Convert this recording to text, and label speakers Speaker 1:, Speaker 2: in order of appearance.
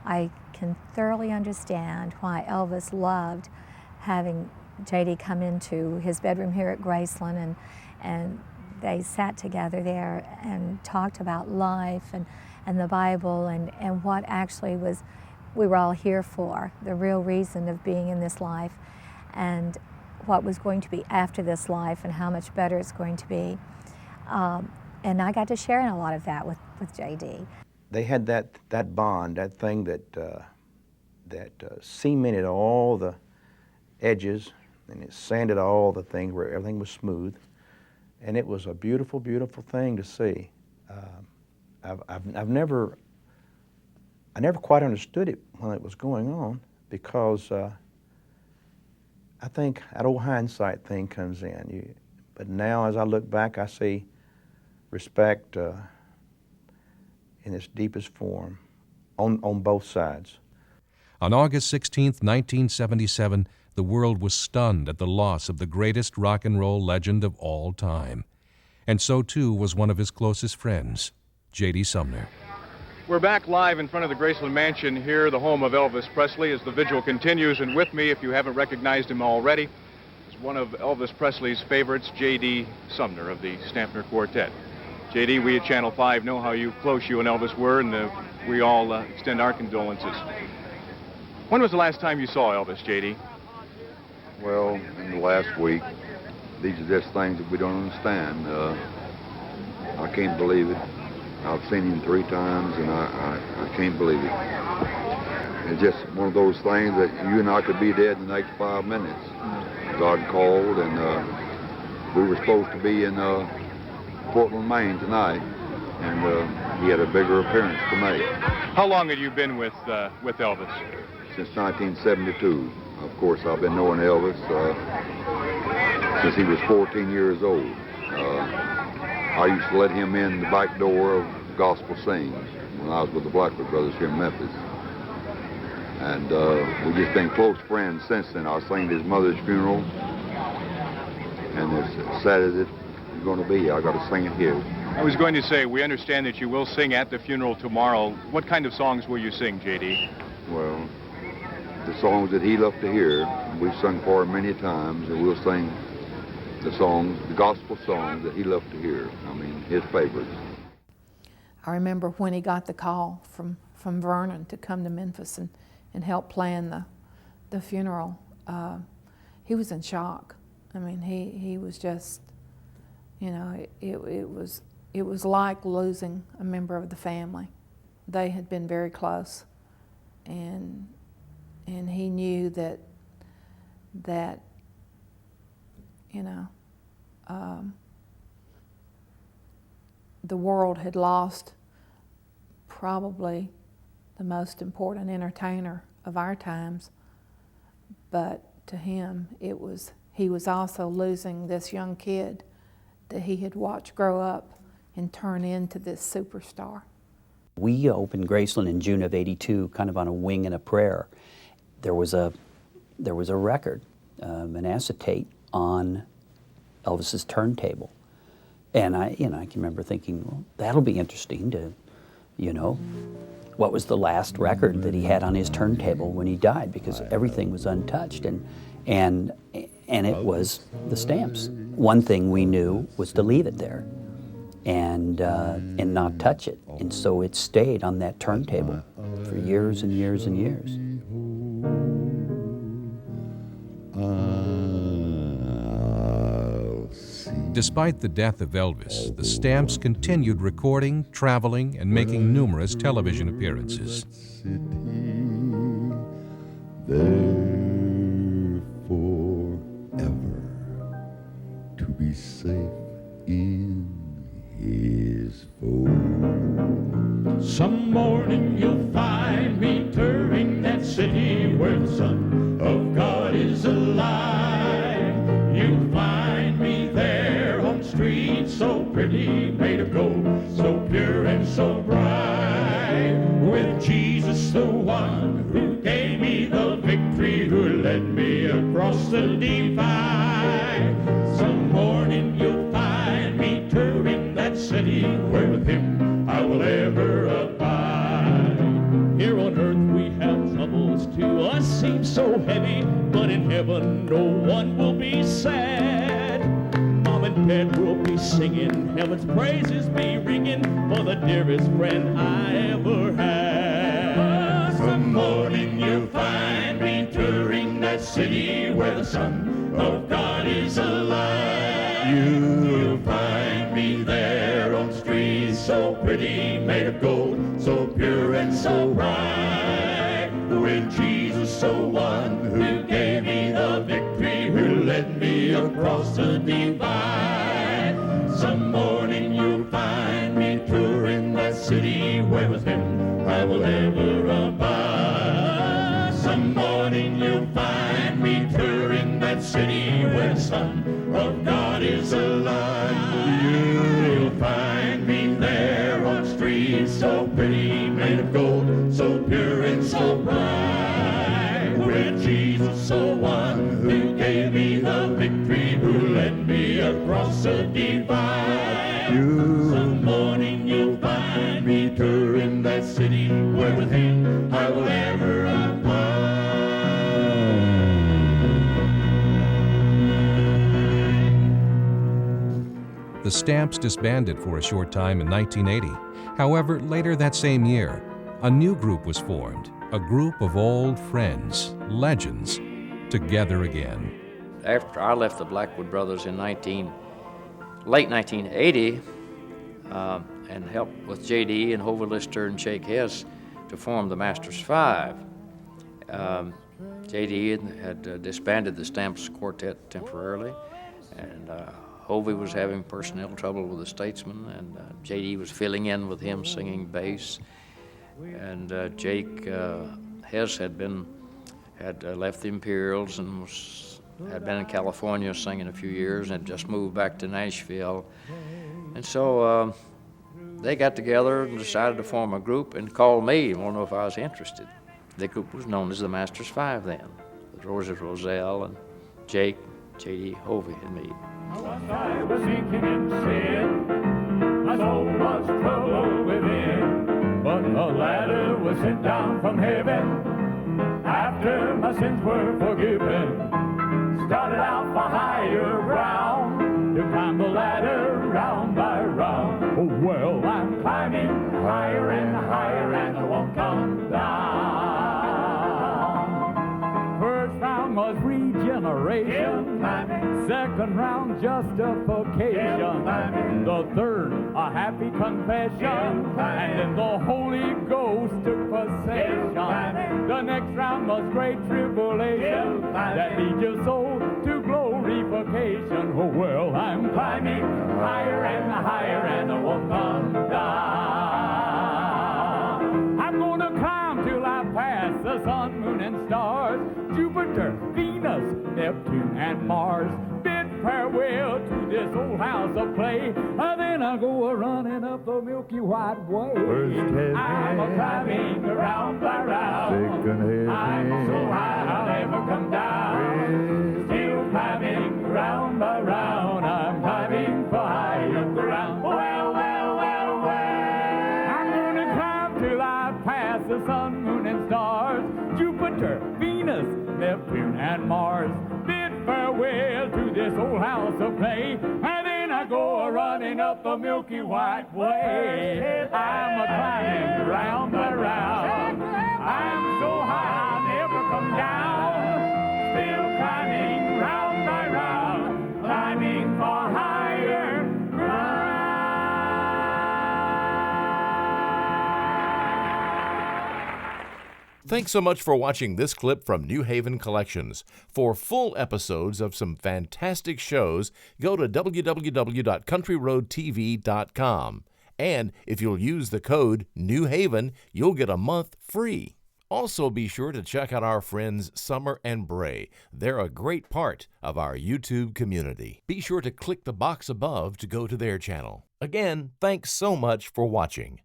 Speaker 1: I can thoroughly understand why Elvis loved having J.D. come into his bedroom here at Graceland, and they sat together there and talked about life and the Bible and what actually we were all here for, the real reason of being in this life, and what was going to be after this life and how much better it's going to be. And I got to share in a lot of that with J.D.
Speaker 2: They had that bond, that thing that cemented all the edges, and it sanded all the things where everything was smooth. And it was a beautiful, beautiful thing to see. I never quite understood it when it was going on, because I think that old hindsight thing comes in. But now, as I look back, I see respect in its deepest form on both sides.
Speaker 3: On August 16th, 1977, the world was stunned at the loss of the greatest rock and roll legend of all time. And so too was one of his closest friends, J.D. Sumner.
Speaker 4: We're back live in front of the Graceland Mansion here, the home of Elvis Presley, as the vigil continues. And with me, if you haven't recognized him already, is one of Elvis Presley's favorites, J.D. Sumner of the Sumner Quartet. J.D., we at Channel 5 know how close you and Elvis were, and we all extend our condolences. When was the last time you saw Elvis, J.D.?
Speaker 5: Well, in the last week. These are just things that we don't understand. I can't believe it. I've seen him 3 times, and I can't believe it. It's just one of those things that you and I could be dead in the next 5 minutes. God called, and we were supposed to be in Portland, Maine tonight, and he had a bigger appearance to make.
Speaker 4: How long had you been with Elvis?
Speaker 5: Since 1972. Of course, I've been knowing Elvis since he was 14 years old. I used to let him in the back door of Gospel Sings when I was with the Blackwood Brothers here in Memphis. And we've just been close friends since then. I sang at his mother's funeral, and as sad as it's going to be, I got to sing it here.
Speaker 4: I was going to say, we understand that you will sing at the funeral tomorrow. What kind of songs will you sing, J.D.?
Speaker 5: Well, the songs that he loved to hear, we've sung for him many times, and we'll sing the songs, the gospel songs that he loved to hear. I mean, his favorites.
Speaker 6: I remember when he got the call from Vernon to come to Memphis and help plan the funeral. He was in shock. I mean, he was just, you know, it was like losing a member of the family. They had been very close, and he knew that you know, the world had lost probably the most important entertainer of our times, but to him he was also losing this young kid that he had watched grow up and turn into this superstar.
Speaker 7: We opened Graceland in June of '82, kind of on a wing and a prayer. There was a record, an acetate on Elvis's turntable, and I can remember thinking, well, that'll be interesting to, what was the last record that he had on his turntable when he died, because everything was untouched, and it was the Stamps. One thing we knew was to leave it there and not touch it, and so it stayed on that turntable for years and years and years.
Speaker 3: Despite the death of Elvis, the Stamps continued recording, traveling, and making numerous television appearances.
Speaker 8: There forever to be safe in his fold.
Speaker 9: Some morning you'll find me touring that city where the Son of God is alive. You'll find me there on streets so pretty, made of gold, so pure and so bright, with Jesus, the one who gave me the victory, who led me across the divide. Some morning you'll find me touring that city where with him I will ever abide. Here on earth we seems so heavy, but in heaven no one will be sad. Mom and Dad will be singing, heaven's praises be ringing for the dearest friend I ever had. Some morning you'll find me touring that city where the Son of God is alive. You'll find me there on streets so pretty, made of gold, so pure and so bright. With Jesus, the one who gave me the victory, who led me across the divide. Some morning you'll find me touring that city where with him I will ever abide. Some morning you'll find me touring that city where the Son of God is alive. You'll find me there on streets so pretty, made of gold, so pure and so bright. With Jesus, the one who gave me the victory, who led me across the divide. Some morning you'll find me touring that city where with him I will ever abide.
Speaker 3: The Stamps disbanded for a short time in 1980. However, later that same year, a new group was formed, a group of old friends, legends, together again.
Speaker 10: After I left the Blackwood Brothers in late 1980, and helped with J.D. and Hovey Lister and Shake Hess to form the Masters Five. J.D. had disbanded the Stamps Quartet temporarily, and Hovey was having personnel trouble with the Statesman, and J.D. was filling in with him singing bass. And Jake Hess had left the Imperials and had been in California singing a few years and had just moved back to Nashville. And so they got together and decided to form a group and called me and wanted to know if I was interested. The group was known as the Masters Five then, with Rosie Roselle and Jake, J.D. Hovey, and me.
Speaker 9: Once I was sinking in sin, my soul was troubled within, but a ladder was sent down from heaven after my sins were forgiven. Started out for higher ground to climb the ladder round by round. Oh, well, I'm climbing higher and I won't come down. First round was regeneration, second round justification, the third a happy confession, and then the Holy Ghost took possession. The next round was great tribulation that leads your soul to glorification. Oh, well, I'm climbing higher and I won't come down. I'm gonna climb till I pass the sun, moon, and stars, Jupiter, Venus, Neptune, and Mars. Bid farewell to this old house of clay, then I go a-running up the Milky White Way. I'm a-climbing round by round. I'm so high I'll never come down. Still climbing round by round. I'm climbing for higher ground. Well, well, well, well. I'm gonna climb till I pass the sun, moon, and stars, Jupiter, Venus, Neptune, and Mars. Bid farewell to this old house of clay, and then I go a-running up the Milky White Way. I'm a-climbing round by round. I'm so high I'll never come down. Still climbing round by round, climbing for higher ground.
Speaker 11: Thanks so much for watching this clip from New Haven Collections. For full episodes of some fantastic shows, go to www.countryroadtv.com. And if you'll use the code New Haven, you'll get a month free. Also, be sure to check out our friends Summer and Bray. They're a great part of our YouTube community. Be sure to click the box above to go to their channel. Again, thanks so much for watching.